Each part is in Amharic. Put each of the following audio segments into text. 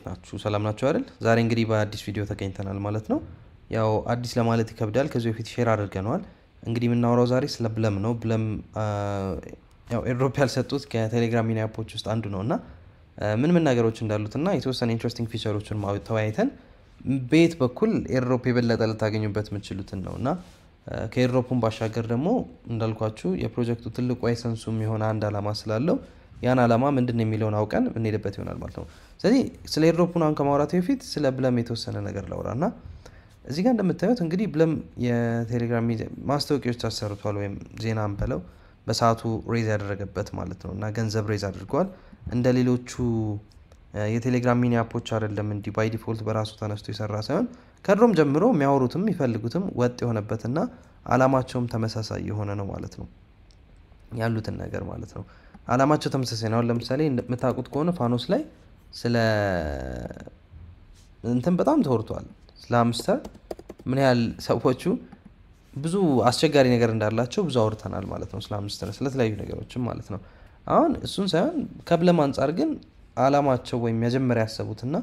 ናችሁ ሰላም ናችሁ አይደል ዛሬ እንግዲህ በአዲስ ቪዲዮ ተገኝተናል ማለት ነው ያው አዲስ ለማለት ይከብዳል ከዚህ በፊት ሼር አድርገናል እንግዲህ የምናወራው ዛሬ ስለ ብለም ነው ብለም ያው ኤርድሮፕ ያልሰጡት ከቴሌግራም ሚኒ አፖች ውስጥ አንዱ ነውና ምን ነገሮች እንዳሉትና የተወሰነ ኢንትረስቲንግ ፊቸሮችን ተወያይተን ቤት በኩል ኤርድሮፕ የበለጠ ልታገኙበት የምትችሉትን ነውና ከኤርድሮፑን ባሻገር ደግሞ እንዳልኳችሁ የፕሮጀክቱ ትልቁ ኤሰንሱም የሆነ አንድ አላማ ስላለው ያን አላማ ምንድነው የሚለውን አውቀን እንሄድበት ይሆናል ማለት ነው ስለዚህ ስለ ኤርድሮፑን አሁን ከማውራት በፊት ስለ ብለም የተወሰነ ነገር ላውራና እዚህ ጋር እንደምታዩት እንግዲህ ብለም የቴሌግራም ማስታወቂያዎች ተሰርቷል ወይም ዜና አንበለው በሰዓቱ ሬዝ ያደረገበት ማለት ነውና ገንዘብ ሬዝ አድርጓል እንደ ሌሎቹ የቴሌግራም ሚኒ አፖች አይደለም እንዲ ባይ ዲፎልት በራሱ ተነስቶ ይሰራ ሳይሆን ከድሮም ጀምሮ የሚያወሩትም ይፈልጉትም ወጥ የሆነበትና አላማቸውም ተመሳሳይ የሆነ ነው ማለት ነው ያሉትን ነገር ማለት ነው አላማቸው ተመሳሳይ ነው ለምሳሌ መታቁት ከሆነ ፋኖስ ላይ ስለ እንትን በጣም ተወርቷል ስለ ሃምስተር ምን ያህል ሰዎቹ ብዙ አስቸጋሪ ነገር እንዳላቸው ብዙ አውርተናል ማለት ነው ስለ ሃምስተር ስለተለያዩ ነገሮችም ማለት ነው አሁን እሱን ሳይሆን ከብለም አንፃር ግን አላማቸው ወይ መጀመሪያ ያሰቡትና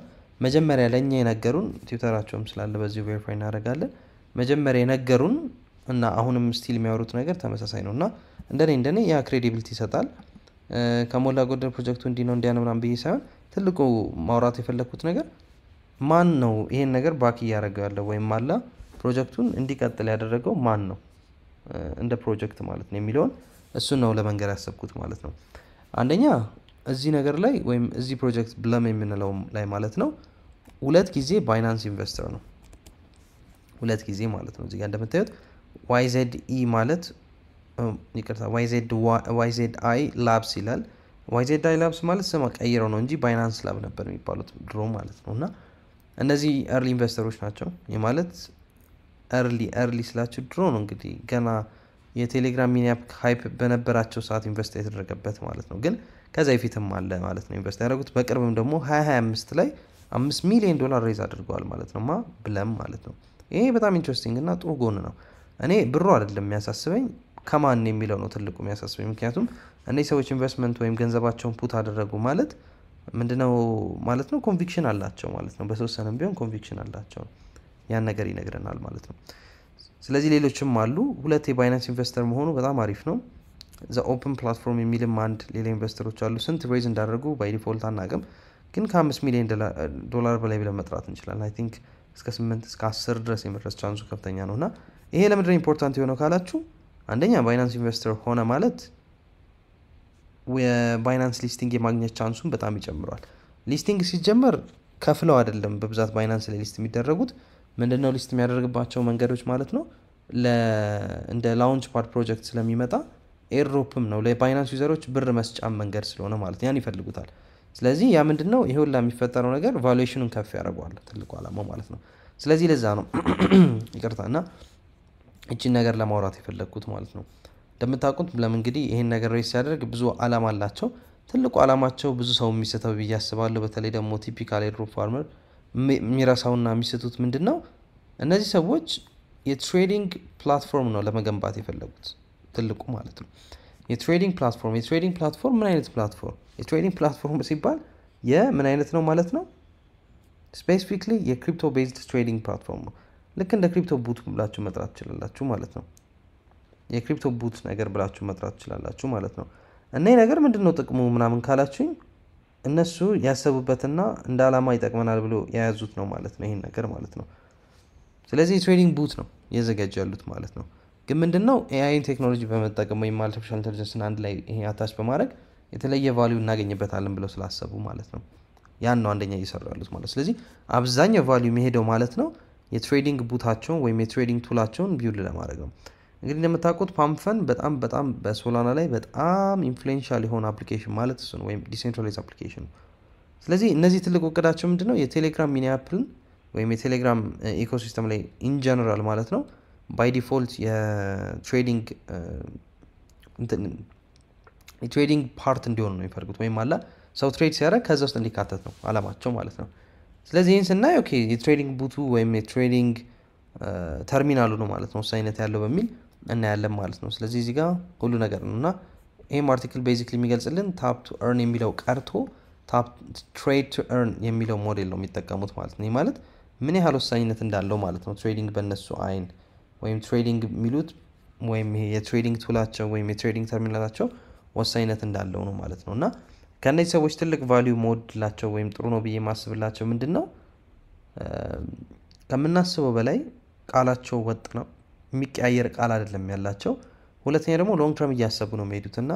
መጀመሪያ ለኛ የነገሩን ትዊተራቸውም ስላለ በዚህ ቬሪፋይ እናደርጋለን መጀመሪያ የነገሩን እና አሁንም ስቲል የሚያወሩት ነገር ተመሳሳይ ነውና እንደኔ ያ ክሬዲቢሊቲ ይሰጣል ከሞላ ጎደል ፕሮጀክቱ እንዲነው እንዲያነምራን ብዬ ሳይሆን ትልቁ ማውራት የፈለኩት ነገር ማን ነው ይሄን ነገር ባክ ያደረገው ያለው ወይም ማላ ፕሮጀክቱን እንዲቀጥል ያደረገው ማን ነው እንደ ፕሮጀክት ማለት ነው የሚለውን እሱ ነው ለመንገር ያሰብኩት ማለት ነው አንደኛ እዚህ ነገር ላይ ወይም እዚህ ፕሮጀክት ብለም የምንለው ላይ ማለት ነው ሁለት ጊዜ ባይናንስ ኢንቨስተር ነው ሁለት ጊዜ ማለት ነው እዚህ ጋር እንደምታዩት YZE ማለት ይቅርታ YZI Labs ይላል YZI Labs ማለት ስም ቀይረው ነው እንጂ ባይናንስ ላብ ነበር የሚባሉት ድሮ ማለት ነውና እነዚህ early ኢንቨስተሮች ናቸው የማለት early ስላችሁ ድሮ ነው እንግዲህ ገና የቴሌግራም ሚኒ አፕ ሃይፕ በነበራቸው ሰዓት ኢንቨስት የተደረገበት ማለት ነው ግን ከዛ ይፊትም አለ ማለት ነው ኢንቨስት ያደረጉት በቅርብም ደግሞ 2025 ላይ $5 ሚሊዮን ሬዝ አድርገዋል ማለት ነውማ ብለም ማለት ነው ይሄ በጣም ኢንትረስቲንግ እና ጥሩ ጎን ነው እኔ ብሩ አይደለም የሚያሳስበኝ ከማን የሚለው ነው ትልቁ የሚያሳስበኝ ምክንያቱም እነዚህ ሰዎች ኢንቨስትመንት ወይም ገንዘባቸውን ፑት አደረጉ ማለት ምንድነው ማለት ነው ኮንቪክሽን አላቸው ማለት ነው በተወሰነም ቢሆን ኮንቪክሽን አላቸው ያን ነገር ይነግረናል ማለት ነው ስለዚህ ሌሎችም አሉ ሁለት የባይናንስ ኢንቨስተር መሆኑ በጣም አሪፍ ነው ዘ ኦፕን ፕላትፎርም የሚልም አንድ ሌላ ኢንቨስተሮች አሉ ስንት ሬዝ እንዳደረጉ ባይ ዲፎልት አናውቅም ግን ከ$5 ሚሊዮን በላይ ብለን መጥራት እንችላለን አይ ቲንክ እስከ 8 እስከ 10 ድረስ የመድረስ ቻንሱ ከፍተኛ ነውና ይሄ ለምንድነው ኢምፖርታንት የሆነው ካላችሁ አንደኛ ባይናንስ ኢንቨስተር ሆነ ማለት የባይናንስ ሊስቲንግ የማግኘት ቻንሱን በጣም ይጨምራል ሊስቲንግ ሲጀመር ከፍለው አይደለም በብዛት ባይናንስ ላይ ሊስት የሚደረጉት ምንድነው ሊስት የሚያደርግባቸው መንገዶች ማለት ነው እንደ ላውንች ፓድ ፕሮጀክት ስለሚመጣ ኤርድሮፕም ነው ለባይናንስ ዩዘሮች ብር መስጫም መንገድ ስለሆነ ማለት ያን ይፈልጉታል ስለዚህ ያ ምንድነው ይሄው ለሚፈጠረው ነገር ቫሉዌሽኑን ከፍ ያደርጋል ትልቁ አላማው ማለት ነው ስለዚህ ለዛ ነው ይቅርታና እቺን ነገር ለማውራት የፈለኩት ማለት ነው እንደምታውቁት ለምን እንግዲህ ይሄን ነገር ሬስ ያደርግ ብዙ አላማ አላቸው ትልቁ አላማቸው ብዙ ሰው የሚሰተው በያስባለው በተለይ ደግሞ ቲፒካል ኤርድሮፕ ፋርመር ሚራሳውና የሚሰቱት ምንድነው እነዚህ ሰዎች የትሬዲንግ ፕላትፎርም ነው ለመገንባት የፈለጉት ትልቁ ማለት ነው የትሬዲንግ ፕላትፎርም ምን አይነት ፕላትፎርም የትሬዲንግ ፕላትፎርም ሲባል የምን አይነት ነው ማለት ነው ስፔሲፊክሊ የክሪፕቶ ቤዝድ ትሬዲንግ ፕላትፎርም ነው ልክ እንደ ክሪፕቶ ቡት ብላችሁ መጥራት ትችላላችሁ ማለት ነው የክሪፕቶ ቡት ነገር ብላችሁ መጥራት ትችላላችሁ ማለት ነው እና ይሄ ነገር ምንድነው ጥቅሙ ምናምን ካላችሁኝ እነሱ ያሰቡበትና እንደ አላማ ይጠቅመናል ብሎ ያያዙት ነው ማለት ነው ይሄን ነገር ማለት ነው ስለዚህ ትሬዲንግ ቡት ነው የዘጋጃሉት ማለት ነው ግን ምንድነው AI ቴክኖሎጂ በመጠቀም ወይም አርቲፊሻል ኢንተለጀንስን አንድ ላይ ይሄ አታች በማድረግ የተለየ ቫልዩ እናገኝበታለን ብለው ስላሰቡ ማለት ነው ያን ነው አንደኛ እየሰራሉት ማለት ስለዚህ አብዛኛው ቫልዩ የሚሄደው ማለት ነው የትሬዲንግ ቡታቸውን ወይም የትሬዲንግ ቱላቸውን ቢውል ለማድረግ ነው እንግዲህ እንደምታውቁት ፓምፈን በጣም በሶላና ላይ በጣም ኢንፍሉዌንሻል የሆነ አፕሊኬሽን ማለት እሱ ነው ወይም ዲሴንትራላይዝ አፕሊኬሽን ስለዚህ እነዚህ ትልቁ እቅዳቸው ምንድነው የቴሌግራም ሚኒ አፕን ወይም የቴሌግራም ኢኮሲስተም ላይ ኢን ጀነራል ማለት ነው ባይ ዲፎልት የትሬዲንግ ፓርት እንዲሆን ነው የሚፈልጉት ወይም አላ ሰው ትሬድ ሲያደርግ ከዛ ውስጥ እንዲካተት ነው አላማቸው ማለት ነው ስለዚህ ይሄን ስናይ ኦኬ የትሬዲንግ ቡቱ ወይም የትሬዲንግ ተርሚናሉ ነው ማለት ነው ሳይነት ያለው በሚል እና ያለም ማለት ነው ስለዚህ እዚህ ጋር ሁሉ ነገር ነውና ይሄም አርቲክል ቤዚክሊ የሚገልጽልን ታፕ ቱ earn የሚለው ቀርቶ ታፕ ትሬድ ቱ ኤርን የሚለው ሞዴል ነው የሚጠቀሙት ማለት ነው። ይህ ማለት ምን ያህል ወሳኝነት እንዳለው ማለት ነው ትሬዲንግ በእነሱ አይን ወይም ትሬዲንግ የሚሉት ወይም ይሄ የትሬዲንግ ቱላቸው ወይም የትሬዲንግ ተርሚናላቸው ወሳኝነት እንዳለው ነው ማለት ነው። እና ከእነዚህ ሰዎች ትልቅ ቫሊዩ መወድላቸው ወይም ጥሩ ነው ብዬ ማስብላቸው ምንድን ነው ከምናስበው በላይ ቃላቸው ወጥ ነው፣ የሚቀያየር ቃል አይደለም ያላቸው። ሁለተኛ ደግሞ ሎንግ ተርም እያሰቡ ነው የሚሄዱት እና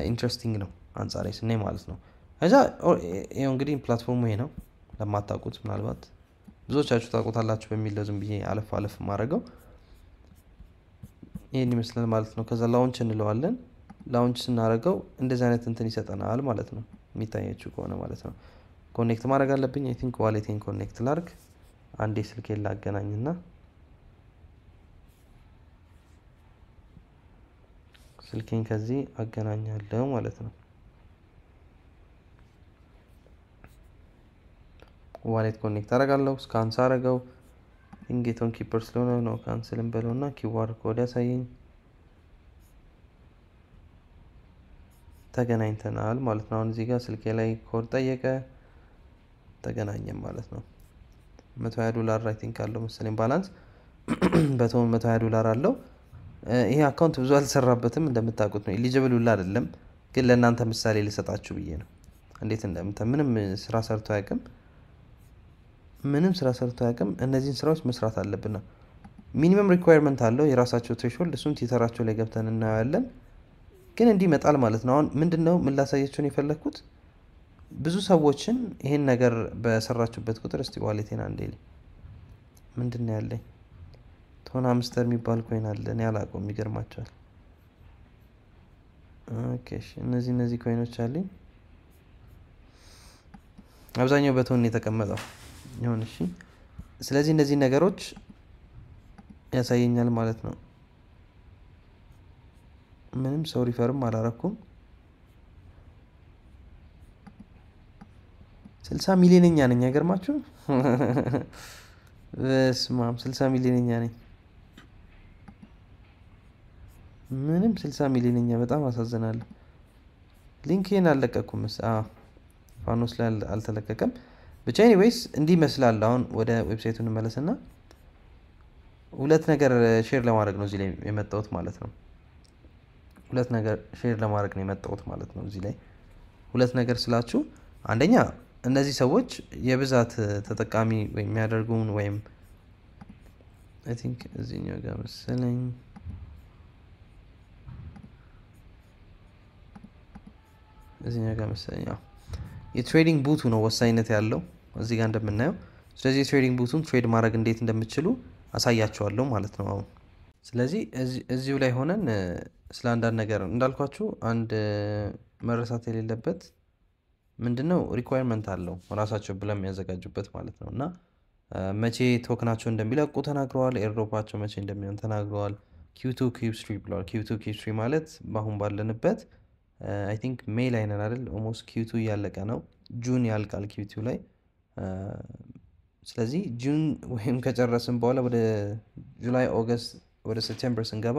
ኢንትረስቲንግ ነው አንጻራዊ ስናይ ማለት ነው። ከዛ ይኸው እንግዲህ ፕላትፎርሙ ይሄ ነው። ለማታውቁት ምናልባት ብዙዎቻችሁ ታውቁታላችሁ በሚል ዝም ብዬ አለፍ አለፍ ማድረገው ይህን ይመስላል ማለት ነው። ከዛ ላውንች እንለዋለን። ላውንች ስናደርገው እንደዚህ አይነት እንትን ይሰጠናል ማለት ነው፣ የሚታያችሁ ከሆነ ማለት ነው። ኮኔክት ማድረግ አለብኝ። አይ ቲንክ ዋሌቴን ኮኔክት ላርግ። አንዴ ስልኬን ላገናኝና ስልኬን ከዚህ አገናኛለሁ ማለት ነው። ዋሌት ኮኔክት አደርጋለሁ። ስካን ሳደርገው ኢንጌቶን ኪፐር ስለሆነ ነው ካንስልን በለውና ኪዋር ኮድ ያሳየኝ። ተገናኝተናል ማለት ነው። አሁን እዚህ ጋር ስልኬ ላይ ኮድ ጠየቀ፣ ተገናኘን ማለት ነው። $120 አይ ቲንክ አለው መሰለኝ ባላንስ በቶን $120 አለው። ይሄ አካውንት ብዙ አልሰራበትም እንደምታውቁት ነው። ኤሊጂብል ሁላ አይደለም፣ ግን ለእናንተ ምሳሌ ልሰጣችሁ ብዬ ነው። እንዴት ምንም ስራ ሰርቶ አያውቅም። እነዚህን ስራዎች መስራት አለብን። ሚኒመም ሪኳየርመንት አለው የራሳቸው ትሬሾልድ፣ እሱም ትዊተራቸው ላይ ገብተን እናያለን። ግን እንዲህ ይመጣል ማለት ነው። አሁን ምንድነው ምን ላሳያችሁ ነው የፈለግኩት፣ ብዙ ሰዎችን ይሄን ነገር በሰራችሁበት ቁጥር እስቲ ዋሌቴን አንዴ ምንድነው ያለኝ ቶን ሃምስተር የሚባል ኮይን አለ፣ እኔ አላውቀውም፣ ይገርማቸዋል። ኦኬ እሺ፣ እነዚህ ኮይኖች አሉኝ። አብዛኛው በቶን የተቀመጠው ይሁን። እሺ፣ ስለዚህ እነዚህ ነገሮች ያሳየኛል ማለት ነው። ምንም ሰው ሪፈርም አላረኩም። 60 ሚሊዮንኛ ነኝ፣ አይገርማችሁ? በስማም 60 ሚሊዮንኛ ነኝ። ምንም 60 ሚሊዮንኛ፣ በጣም አሳዝናለሁ። ሊንክን አልለቀኩም። ፋኖስ ላይ አልተለቀቀም። ብቻ ኤኒዌይስ እንዲህ ይመስላል። አሁን ወደ ዌብሳይቱ እንመለስና ሁለት ነገር ሼር ለማድረግ ነው እዚህ ላይ የመጣሁት ማለት ነው። ሁለት ነገር ሼር ለማድረግ ነው የመጣሁት ማለት ነው። እዚህ ላይ ሁለት ነገር ስላችሁ፣ አንደኛ እነዚህ ሰዎች የብዛት ተጠቃሚ ወይም የሚያደርጉን ወይም አይ ቲንክ እዚህኛው ጋር መሰለኝ የትሬዲንግ ቡቱ ነው ወሳኝነት ያለው እዚህ ጋር እንደምናየው። ስለዚህ የትሬዲንግ ቡቱን ትሬድ ማድረግ እንዴት እንደምትችሉ አሳያችኋለሁ ማለት ነው አሁን። ስለዚህ እዚሁ ላይ ሆነን ስለ አንዳንድ ነገር እንዳልኳችሁ አንድ መረሳት የሌለበት ምንድነው ሪኳየርመንት አለው ራሳቸው ብለው የሚያዘጋጁበት ማለት ነው። እና መቼ ቶክናቸው እንደሚለቁ ተናግረዋል። ኤርድሮፓቸው መቼ እንደሚሆን ተናግረዋል። ኪው2 ኪው3 ብለዋል። ኪው2 ኪው3 ማለት በአሁን ባለንበት አይ ቲንክ ሜይ ላይ ነን አይደል? ኦልሞስት ኪው2 እያለቀ ነው። ጁን ያልቃል ኪው2 ላይ። ስለዚህ ጁን ወይም ከጨረስን በኋላ ወደ ጁላይ፣ ኦገስት፣ ወደ ሴፕቴምበር ስንገባ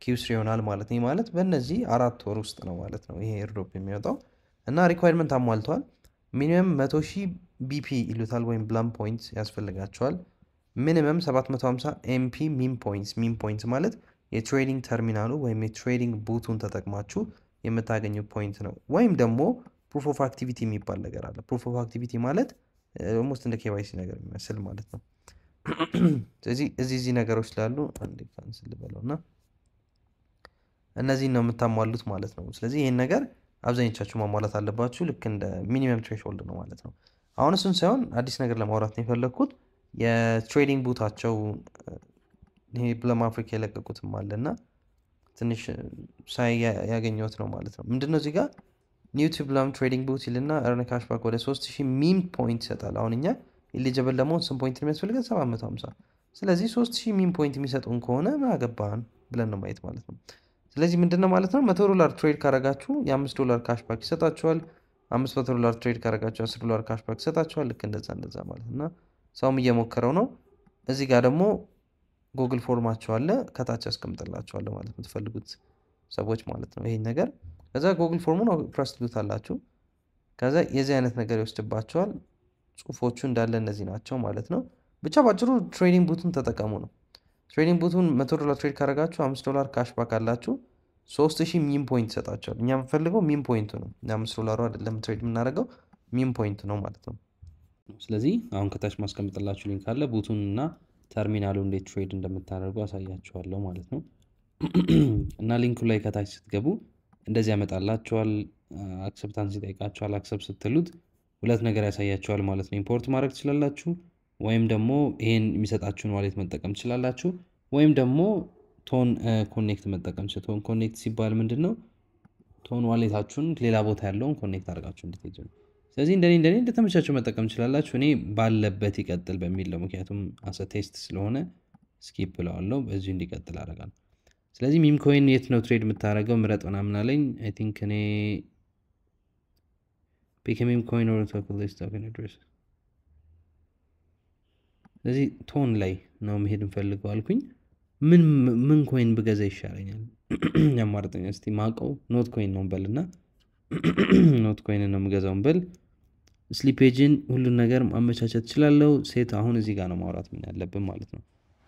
ኪው3 ይሆናል ማለት ነው። ማለት በእነዚህ 4 ወር ውስጥ ነው ማለት ነው ይሄ ኤርድሮፕ የሚወጣው። እና ሪኳየርመንት አሟልተዋል። ሚኒመም 100,000 ቢፒ ይሉታል ወይም ብላም ፖይንትስ ያስፈልጋቸዋል። ሚኒመም 750 ኤምፒ ሚም ፖይንትስ ማለት የትሬዲንግ ተርሚናሉ ወይም የትሬዲንግ ቡቱን ተጠቅማችሁ የምታገኙ ፖይንት ነው። ወይም ደግሞ ፕሩፍ ኦፍ አክቲቪቲ የሚባል ነገር አለ። ፕሩፍ ኦፍ አክቲቪቲ ማለት ኦልሞስት እንደ ኬዋይሲ ነገር የሚመስል ማለት ነው። ስለዚህ እዚህ ነገሮች ስላሉ አንዴ ካንስል ልበለውና እነዚህን ነው የምታሟሉት ማለት ነው። ስለዚህ ይህን ነገር አብዛኞቻችሁ ማሟላት አለባችሁ። ልክ እንደ ሚኒመም ትሬሽሆልድ ነው ማለት ነው። አሁን እሱን ሳይሆን አዲስ ነገር ለማውራት ነው የፈለግኩት። የትሬዲንግ ቡታቸው ይሄ ብለም አፍሪካ የለቀቁትም አለና ትንሽ ሳይ ያገኘሁት ነው ማለት ነው። ምንድነው እዚህ ጋር ኒው ቱ ብለም ትሬዲንግ ቡት ይልና እርን ካሽባክ ወደ 3000 ሚም ፖይንት ይሰጣል። አሁን እኛ ኢሊጂብል ለመሆን ስንት ፖይንት የሚያስፈልገን? 750። ስለዚህ 3000 ሚም ፖይንት የሚሰጡን ከሆነ ምን አገባን ብለን ነው ማየት ማለት ነው። ስለዚህ ምንድነው ማለት ነው $100 ትሬድ ካረጋችሁ የ$5 ካሽባክ ይሰጣችኋል። $500 ትሬድ ካረጋችሁ $10 ካሽባክ ይሰጣችኋል። ልክ እንደዛ ማለት እና ሰውም እየሞከረው ነው። እዚህ ጋር ደግሞ ጉግል ፎርማቸው አለ፣ ከታች አስቀምጥላችኋለሁ ማለት የምትፈልጉት ሰዎች ማለት ነው ይሄን ነገር። ከዛ ጉግል ፎርሙን ፕረስ ትሉታላችሁ። ከዛ የዚህ አይነት ነገር ይወስድባቸዋል ጽሁፎቹ እንዳለ እነዚህ ናቸው ማለት ነው ብቻ ባጭሩ ትሬዲንግ ቡቱን ተጠቀሙ ነው ትሬዲንግ ቡቱን $100 ትሬድ ካረጋችሁ $5 ካሽባክ አላችሁ 3000 ሚም ፖይንት ይሰጣቸዋል እኛ የምንፈልገው ሚም ፖይንቱ ነው $5 አይደለም ትሬድ የምናደርገው ሚም ፖይንት ነው ማለት ነው ስለዚህ አሁን ከታች ማስቀምጥላችሁ ሊንክ አለ ቡቱን እና ተርሚናሉ እንዴት ትሬድ እንደምታደርጉ አሳያችኋለሁ ማለት ነው እና ሊንኩ ላይ ከታች ስትገቡ እንደዚህ ያመጣላችኋል አክሰፕታንስ ይጠይቃችኋል አክሰፕት ስትሉት ሁለት ነገር ያሳያችኋል ማለት ነው ኢምፖርት ማድረግ ትችላላችሁ ወይም ደግሞ ይሄን የሚሰጣችሁን ዋሌት መጠቀም ትችላላችሁ ወይም ደግሞ ቶን ኮኔክት መጠቀም ቶን ኮኔክት ሲባል ምንድነው ቶን ዋሌታችሁን ሌላ ቦታ ያለውን ኮኔክት አድርጋችሁ እንድትሄዱ ነው ስለዚህ እንደኔ እንደተመቻችሁ መጠቀም ትችላላችሁ እኔ ባለበት ይቀጥል በሚል ነው ምክንያቱም አሰ ቴስት ስለሆነ ስኪፕ ብለዋለሁ በዚህ እንዲቀጥል አደርጋለሁ ስለዚህ ሚም ኮይን የት ነው ትሬድ የምታደርገው ምረጥ ምናምን አለኝ አይ ቲንክ እኔ pick a meme coin or token list token address ስለዚህ ቶን ላይ ነው መሄድ እንፈልገው አልኩኝ ምን ኮይን በገዛ ይሻለኛል ያማርጠኝ እስቲ ማቀው ኖት ኮይን ነው በልና ኖት ኮይን ነው መገዛው በል ስሊፔጅን ሁሉ ነገር ማመቻቸት ይችላልው ሴት አሁን እዚህ ጋር ነው ማውራት ምን ያለብን ማለት ነው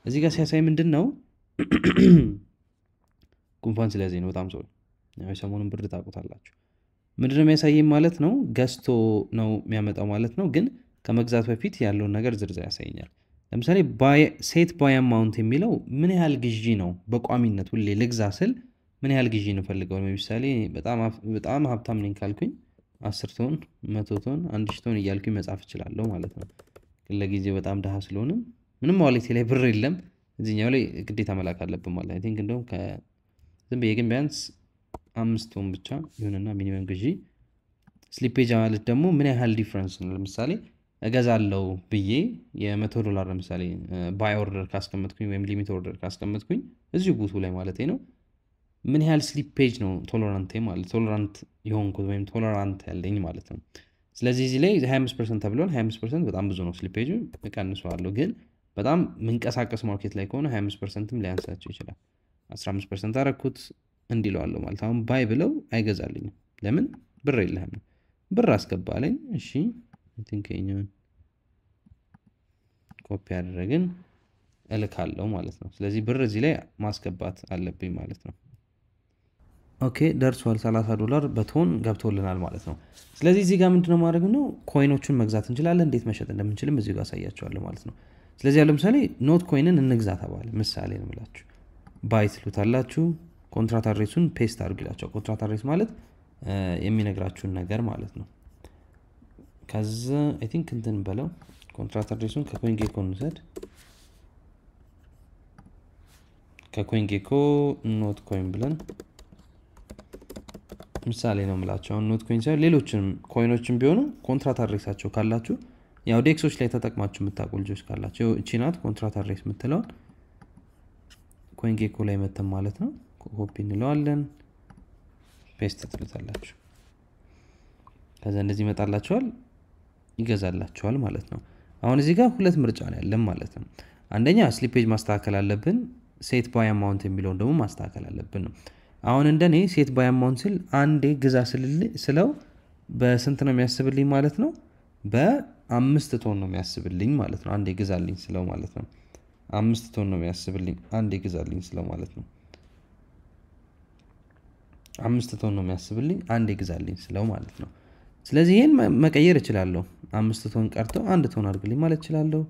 እዚህ ጋር ሲያሳይ ምንድነው ጉንፋን ስለዚህ ነው በጣም ያው ሰሞኑን ብርድ ታውቁታላችሁ ምንድነው የሚያሳየኝ ማለት ነው ገስቶ ነው የሚያመጣው ማለት ነው ግን ከመግዛት በፊት ያለው ነገር ዝርዝር ያሳየኛል ለምሳሌ ሴት ባይ አማውንት የሚለው ምን ያህል ግዢ ነው በቋሚነት ሁሌ ልግዛ ስል ምን ያህል ግዢ ነው ፈልገው ለምሳሌ በጣም ሀብታም ነኝ ካልኩኝ 10 ቶን 100 ቶን 1000 ቶን እያልኩኝ መጻፍ እችላለሁ ማለት ነው ግን ለጊዜው በጣም ደሃ ስለሆነ ምንም ዋሌት ላይ ብር የለም እዚህኛው ላይ ግዴታ መላክ አለብን ማለት አይ ቲንክ እንደውም ዝም በየግን ቢያንስ 5 ቶን ብቻ ይሁንና ሚኒመም ግዢ ስሊፔጅ ማለት ደግሞ ምን ያህል ዲፈረንስ ነው ለምሳሌ እገዛለሁ ብዬ የ$100 ለምሳሌ ባይ ኦርደር ካስቀመጥኩኝ ወይም ሊሚት ኦርደር ካስቀመጥኩኝ እዚሁ ቡቱ ላይ ማለት ነው ምን ያህል ስሊፔጅ ነው ቶለራንት ማለት ቶለራንት ይሆንኩት ወይም ቶለራንት ያለኝ ማለት ነው ስለዚህ እዚህ ላይ 25% ተብሏል 25% በጣም ብዙ ነው ስሊፔጁ እቀንሰዋለሁ ግን በጣም መንቀሳቀስ ማርኬት ላይ ከሆነ 25%ም ሊያንሳቸው ይችላል 15% አረኩት እንዲለዋለሁ ማለት አሁን ባይ ብለው አይገዛልኝም ለምን ብር የለህም ብር አስገባለኝ እሺ አይ ቲንክ እኛን ኮፒ አድርገን እልካለሁ ማለት ነው ስለዚህ ብር እዚህ ላይ ማስገባት አለብኝ ማለት ነው ኦኬ ደርሷል $30 በቶን ገብቶልናል ማለት ነው ስለዚህ እዚህ ጋር ምንድነው ማድረግ ነው ኮይኖቹን መግዛት እንችላለን እንዴት መሸጥ እንደምንችልም እዚህ ጋር አሳያችኋለሁ ማለት ነው ስለዚህ ለምሳሌ ኖት ኮይንን እንግዛ ተባለ ምሳሌ ነው ማለት ባይ ትሉታላችሁ ኮንትራት አድሬሱን ፔስት አድርጉላችሁ ኮንትራት አድሬስ ማለት የሚነግራችሁን ነገር ማለት ነው ከዛ አይ ቲንክ እንትን በለው ኮንትራት አድሬሱን ከኮይንጌኮ እንውሰድ ከኮይንጌኮ ኖት ኮይን ብለን ምሳሌ ነው የምላችሁ አሁን ኖት ኮይን ሳይሆን ሌሎችንም ኮይኖችን ቢሆኑ ኮንትራት አድሬሳቸው ካላችሁ ያው ዴክሶች ላይ ተጠቅማችሁ የምታውቁ ልጆች ካላችሁ እቺ ናት ኮንትራት አድሬስ የምትለው ኮይንጌኮ ላይ መተን ማለት ነው ኮፒ እንለዋለን ፔስት ትሉታላችሁ ከዛ እንደዚህ ይመጣላችኋል ይገዛላችኋል ማለት ነው አሁን እዚህ ጋር ሁለት ምርጫ ነው ያለን ማለት ነው አንደኛ ስሊፔጅ ማስተካከል አለብን ሴት ባይ አማውንት የሚለውን ደግሞ ማስተካከል አለብን ነው አሁን እንደኔ ሴት ባይ አማውንት ስል አንዴ ግዛ ስለው በስንት ነው የሚያስብልኝ ማለት ነው በ5 ቶን ነው የሚያስብልኝ ማለት ነው አንዴ ግዛልኝ ስለው ማለት ነው 5 ቶን ነው የሚያስብልኝ አንዴ ግዛልኝ ስለው ማለት ነው 5 ቶን ነው የሚያስብልኝ አንዴ ግዛልኝ ስለው ማለት ነው ስለዚህ ይሄን መቀየር እችላለሁ 5 ቶን ቀርቶ 1 ቶን አድርግልኝ ማለት እችላለሁ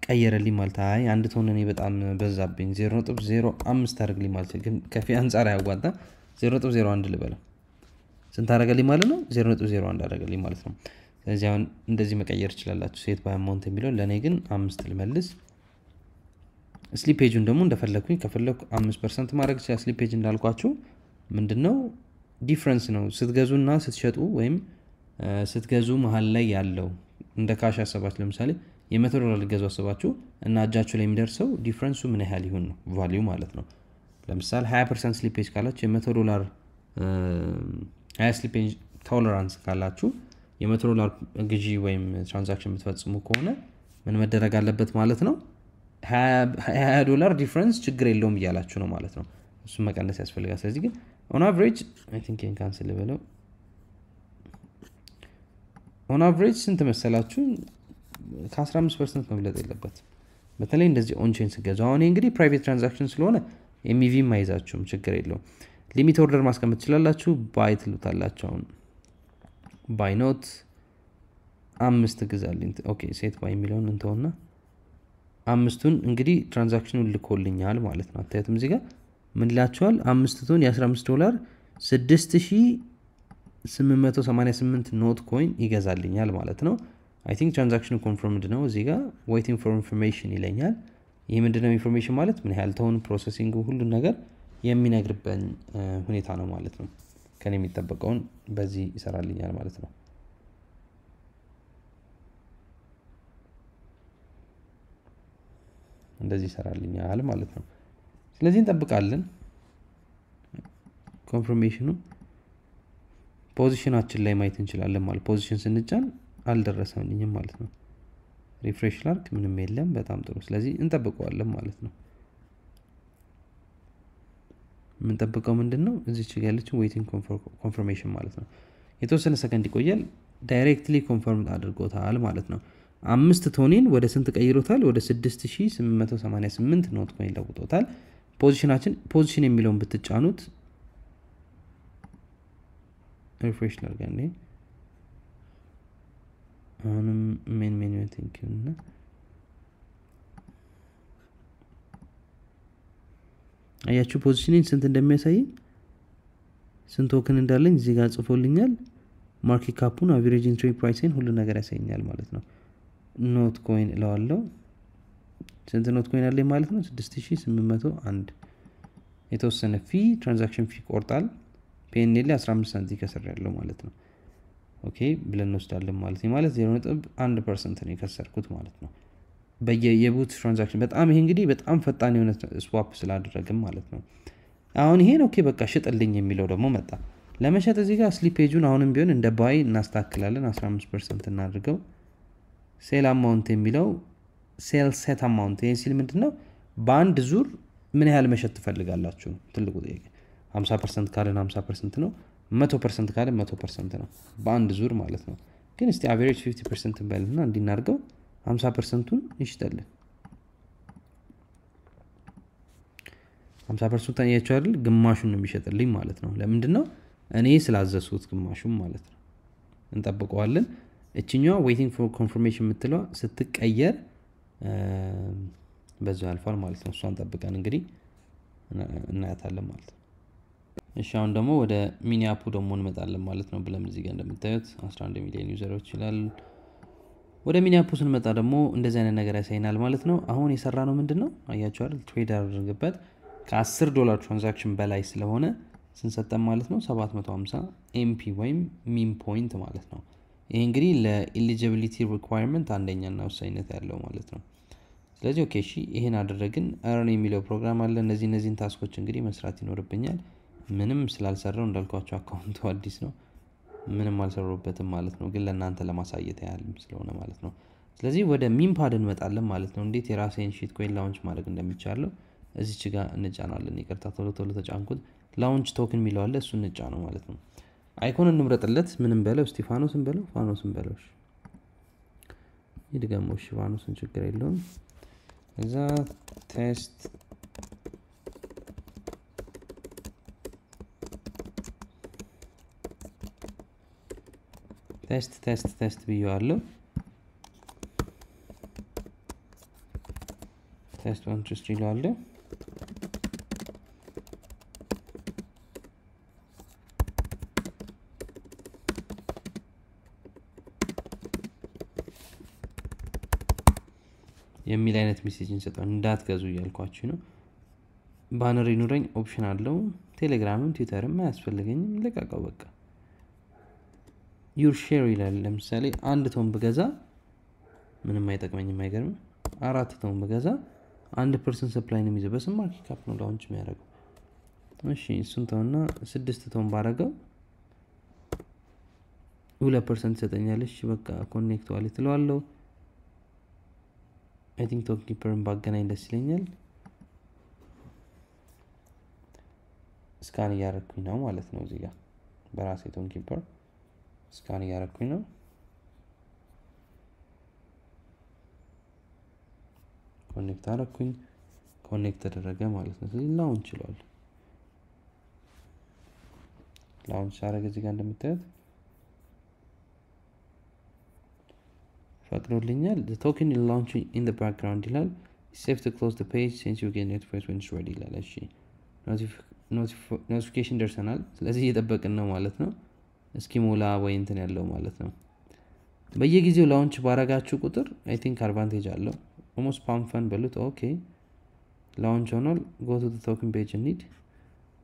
ቀየረልኝ ማለት አይ 1 ቶን እኔ በጣም በዛብኝ 0.05 አድርግልኝ ማለት ግን ከፊ አንፃር ያዋጣ 0.01 ልበለው ስንት አደረገልኝ ማለት ነው 0.01 አደረገልኝ ማለት ነው ስለዚህ አሁን እንደዚህ መቀየር ይችላልላችሁ ሴት ባይ አማውንት የሚለው ለኔ ግን 5 ልመልስ ስሊፔጁን ደግሞ እንደፈለኩኝ ከፈለኩ 5% ማድረግ ይችላል ስሊፔጅ እንዳልኳችሁ ምንድነው ዲፈረንስ ነው ስትገዙና ስትሸጡ ወይም ስትገዙ መሃል ላይ ያለው እንደ ካሽ አሰባችሁ ለምሳሌ የ$100 ልገዙ አሰባችሁ እና እጃችሁ ላይ የሚደርሰው ዲፈረንሱ ምን ያህል ይሁን ነው ቫልዩ ማለት ነው ለምሳሌ 20% ስሊፔጅ ካላችሁ የ$100 20 ስሊፔጅ ቶለራንስ ካላችሁ የ$100 ግዢ ወይም ትራንዛክሽን የምትፈጽሙ ከሆነ ምን መደረግ አለበት ማለት ነው $20 ዲፈረንስ ችግር የለውም ይያላችሁ ነው ማለት ነው እሱ መቀነስ ያስፈልጋል ስለዚህ ግን on average I think in cancel level ኦን አቨሬጅ ስንት መሰላችሁ? ከ15% መብለጥ የለበትም። በተለይ እንደዚህ ኦንቼን ስገዙ። አሁን ይሄ እንግዲህ ፕራይቬት ትራንዛክሽን ስለሆነ ኤምቪ ማይዛችሁም ችግር የለውም። ሊሚት ኦርደር ማስቀመጥ ትችላላችሁ። ባይ ትሉታላችሁ። አሁን ባይ ኖት 5 ግዛልኝ። ኦኬ ሴት ባይ የሚለውን እንተውና 5ቱን እንግዲህ ትራንዛክሽኑን ልኮልኛል ማለት ነው። አታዩትም? እዚህ ጋር ምን ይላችኋል? 5 ቶን $15 $6888 ኖት ኮይን ይገዛልኛል ማለት ነው። አይ ቲንክ ትራንዛክሽኑ ኮንፈርምድ ነው። እዚህ ጋር ዌይቲንግ ፎር ኢንፎርሜሽን ይለኛል። ይህ ምንድነው? ኢንፎርሜሽን ማለት ምን ያህል ቶን ፕሮሰሲንግ ሁሉን ነገር የሚነግርበን ሁኔታ ነው ማለት ነው። ከኔ የሚጠበቀውን በዚህ ይሰራልኛል ማለት ነው። እንደዚህ ይሰራልኛል ማለት ነው። ስለዚህ እንጠብቃለን ኮንፈርሜሽኑ። ፖዚሽናችን ላይ ማየት እንችላለን ማለት ፖዚሽን ስንጫን አልደረሰልኝም ማለት ነው። ሪፍሬሽ ላርክ ምንም የለም። በጣም ጥሩ። ስለዚህ እንጠብቀዋለን ማለት ነው። የምንጠብቀው ምንድነው? እዚች ጋር ያለችው ዌይቲንግ ኮንፈርሜሽን ማለት ነው። የተወሰነ ሰከንድ ይቆያል። ዳይሬክትሊ ኮንፈርም አድርጎታል ማለት ነው። 5 ቶኒን ወደ ስንት ቀይሮታል? ወደ 6888 ኖት ኮይን ለውጦታል። ፖዚሽን የሚለውን ብትጫኑት ሪፍሬሽ ላርጋኔ አሁንም ሜን ቲንክ እና አያችሁ ፖዚሽኒን ስንት እንደሚያሳየኝ ስንት ቶክን እንዳለኝ እዚህ ጋር ጽፎልኛል። ማርኬት ካፑን አቨሬጅ ኢንትሪ ፕራይስን ሁሉ ነገር ያሳየኛል ማለት ነው። ኖት ኮይን እለዋለሁ። ስንት ኖት ኮይን አለኝ ማለት ነው? 6801 የተወሰነ ፊ ትራንዛክሽን ፊ ቆርጣል። ፒኤንኤል 15 ሳንቲም ከስር ያለው ማለት ነው። ኦኬ ብለን እንወስዳለን ማለት ነው። ማለት 0.1% ነው የከሰርኩት ማለት ነው በየቡት ትራንዛክሽን። በጣም ይሄ እንግዲህ በጣም ፈጣን የሆነ ስዋፕ ስላደረግም ማለት ነው። አሁን ይሄን ኦኬ በቃ ሽጥልኝ የሚለው ደግሞ መጣ። ለመሸጥ እዚህ ጋር ስሊፕ ፔጁን አሁንም ቢሆን እንደ ባይ እናስተካክላለን። 15% እናድርገው። ሴል አማውንት የሚለው ሴል ሴት አማውንት ይሄን ሲል ምንድነው? በአንድ ዙር ምን ያህል መሸጥ ትፈልጋላችሁ? ትልቁ ጥያቄ 50% ካለን 50% ነው። 100% ካለን 100% ነው። በአንድ ዙር ማለት ነው። ግን እስቲ አቨሬጅ 50% እንበልና እንዲናርገው 50%ን ይሽጠልን። 50% ታያችሁ አይደል? ግማሹን ነው የሚሸጥልኝ ማለት ነው። ለምንድነው? እኔ ስላዘዝኩት ግማሹን ማለት ነው። እንጠብቀዋለን። እቺኛው ዌይቲንግ ፎር ኮንፈርሜሽን የምትለው ስትቀየር በዛው ያልፋል ማለት ነው። እሷን ጠብቀን እንግዲህ እናያታለን ማለት ነው። እሺ አሁን ደግሞ ወደ ሚኒ አፑ ደግሞ እንመጣለን ማለት ነው። ብለም እዚህ ጋር እንደምታዩት 11 ሚሊዮን ዩዘሮች ይላል። ወደ ሚኒ አፑ ስንመጣ ደግሞ እንደዚህ አይነት ነገር ያሳይናል ማለት ነው። አሁን የሰራ ነው ምንድነው? አያችሁ አይደል? ትሬድ አድርገበት ከ$10 ትራንዛክሽን በላይ ስለሆነ ስንሰጠን ማለት ነው 750 ኤምፒ ወይም ሚም ፖይንት ማለት ነው። ይሄ እንግዲህ ለኤሊጂቢሊቲ ሪኳየርመንት አንደኛና ወሳኝነት ያለው ማለት ነው። ስለዚህ ኦኬ እሺ ይሄን አደረግን። earn የሚለው ፕሮግራም አለ። እነዚህን ታስኮች እንግዲህ መስራት ይኖርብኛል። ምንም ስላልሰራው እንዳልኳችሁ አካውንቱ አዲስ ነው። ምንም አልሰራውበትም ማለት ነው። ግን ለእናንተ ለማሳየት ያህልም ስለሆነ ማለት ነው። ስለዚህ ወደ ሚም ፓድ እንመጣለን ማለት ነው። እንዴት የራሴን ሺት ኮይን ላውንች ማድረግ እንደሚቻለው እዚች ጋር እንጫናለን። ይቅርታ ቶሎ ተጫንኩት። ላውንች ቶክን የሚለው አለ። እሱን እንጫነው ማለት ነው። አይኮን እንምረጥለት። ምንም በለው ስቲፋኖስን በለው ፋኖስን በለው። ይድገመው። እሺ ፋኖስን ችግር የለውም። እዛ ቴስት ብየዋለሁ። ቴስት 1 2 3 ይለዋለሁ። የሚል አይነት ሜሴጅ እንሰጣለን። እንዳትገዙ እያልኳችሁ ነው። ባነር ይኑረኝ ኦፕሽን አለው። ቴሌግራምም ትዊተርም አያስፈልገኝም። ለቃቀው በቃ ዩር ሼር ይላል። ለምሳሌ 1 ቶን ብገዛ ምንም አይጠቅመኝም። አይገርም? 4 ቶን ብገዛ 1% ሰፕላይ ነው የሚይዘው። በስም ማርኬት ካፕ ነው ላውንች የሚያደርገው። እሺ እሱን ተውና 6 ቶን ባረገው 2% ሰጠኛለች። በቃ ኮኔክት ዋሌት እለዋለሁ። አይ ቲንክ ቶክ ኪፐርን ባገናኝ ደስ ይለኛል። ስካን እያደረኩኝ ነው ማለት ነው። እዚህ ጋር በራሴ ቶን ኪፐር ስካን እያደረኩኝ ነው። ኮኔክት አረኩኝ ኮኔክት ተደረገ ማለት ነው ስለዚህ ላውንች ይላል ላውንች አረገ እዚህ ጋር እንደምታዩት ፈቅዶልኛል the token is launching in the background ይላል it's safe to close the page since you get notified when it's ready ይላል እሺ ኖቲፊኬሽን ደርሰናል ስለዚህ እየጠበቅን ነው ማለት ነው እስኪሞላ ወይ እንትን ያለው ማለት ነው በየጊዜው ላውንች ባረጋችሁ ቁጥር I think advantage አለው almost spam fun በሉት ኦኬ ላውንች ሆኗል go to the token page need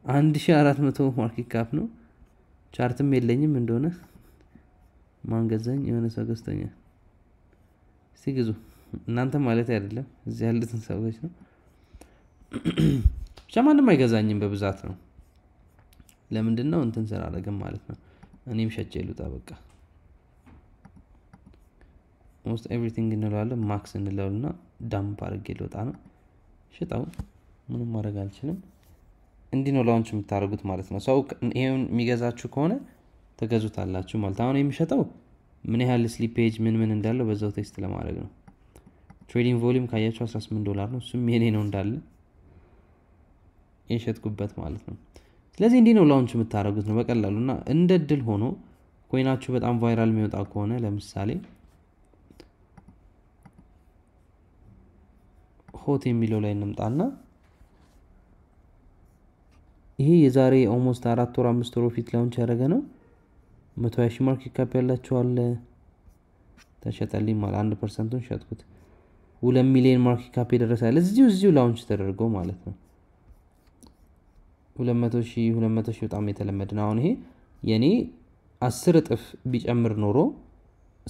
1400 ማርኬት ካፕ ነው ቻርትም የለኝም እንደሆነ ማን ገዛኝ የሆነ ሰው ገዝተኛ ሲግዙ እናንተ ማለት አይደለም እዚህ ያሉትን ሰዎች ነው ሻማንም አይገዛኝም በብዛት ነው ለምንድነው እንትን ሰራ አረገም ማለት ነው እኔም ሸጬ ልውጣ በቃ almost everything እንለዋለን ማክስ እንለውና ዳምፕ አድርጌ ልወጣ ነው ሽጣው ምንም ማድረግ አልችልም እንዲህ ነው ላውንች የምታደርጉት ማለት ነው ሰው ይሄን የሚገዛችሁ ከሆነ ተገዙታላችሁ ማለት አሁን የሚሸጠው ምን ያህል ስሊፔጅ ምን እንዳለው በዛው ቴስት ለማድረግ ነው ትሬዲንግ ቮሊዩም ካያችሁ $18 ነው እሱም የኔ ነው እንዳለ የሸጥኩበት ማለት ነው ስለዚህ እንዲህ ነው ላውንች የምታደርጉት ነው በቀላሉና እንደ ድል ሆኖ ኮይናችሁ በጣም ቫይራል የሚወጣ ከሆነ ለምሳሌ ሆት የሚለው ላይ እንምጣና ይሄ የዛሬ almost 4 ወር 5 ወር ፊት ላውንች ያደረገ ነው 120 ማርኬት ካፕ ያላችሁ አለ ተሸጠልኝ ማለት 1%ን ሸጥኩት 2 ሚሊዮን ማርኬት ካፕ ይደረሳል እዚሁ ላውንች ተደርጎ ማለት ነው 200,000 በጣም የተለመደ ነው አሁን ይሄ የኔ 10 እጥፍ ቢጨምር ኖሮ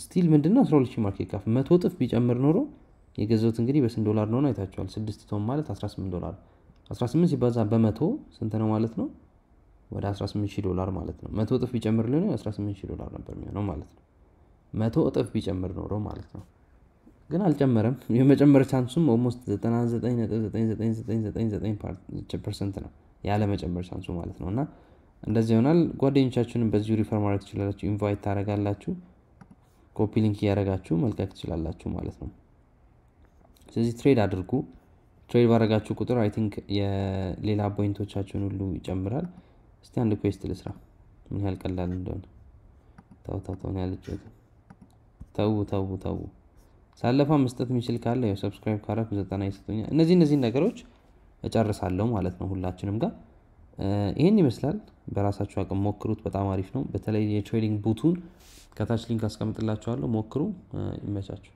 ስቲል ምንድነው 12000 ማርኬት ካፕ 100 እጥፍ ቢጨምር ኖሮ የገዛሁት እንግዲህ በስንት ዶላር ነው አይታችኋል 6 ቶን ማለት $18 18 ሲባዛ በ100 ስንት ነው ማለት ነው ወደ $18,000 ማለት ነው 100 እጥፍ ቢጨምርልኝ $18,000 ነበር የሚሆነው ማለት ነው 100 እጥፍ ቢጨምር ኖሮ ማለት ነው ግን አልጨመረም የመጨመር ቻንሱም almost 99.9999% ነው ያለ መጨመር ቻንሱ ማለት ነውና እንደዚህ ይሆናል ጓደኞቻችሁንም በዚሁ ሪፈር ማድረግ ትችላላችሁ ኢንቫይት ታረጋላችሁ ኮፒ ሊንክ ያረጋችሁ መልቀቅ ትችላላችሁ ማለት ነው ስለዚህ ትሬድ አድርጉ ትሬድ ባረጋችሁ ቁጥር I think የሌላ ፖይንቶቻችሁን ሁሉ ይጨምራል እስቲ አንድ ኩዌስት ልስራ ምን ያህል ቀላል እንደሆነ ታው ያለችው ታው ሳለፋ መስጠት የሚችል ካለ ያው ሰብስክራይብ ካረኩ 90 ይሰጡኛል እነዚህ ነገሮች እጨርሳለሁ ማለት ነው ሁላችንም ጋር ይሄን ይመስላል በራሳችሁ አቅም ሞክሩት በጣም አሪፍ ነው በተለይ የትሬዲንግ ቡቱን ከታች ሊንክ አስቀምጥላችኋለሁ ሞክሩ ይመቻችሁ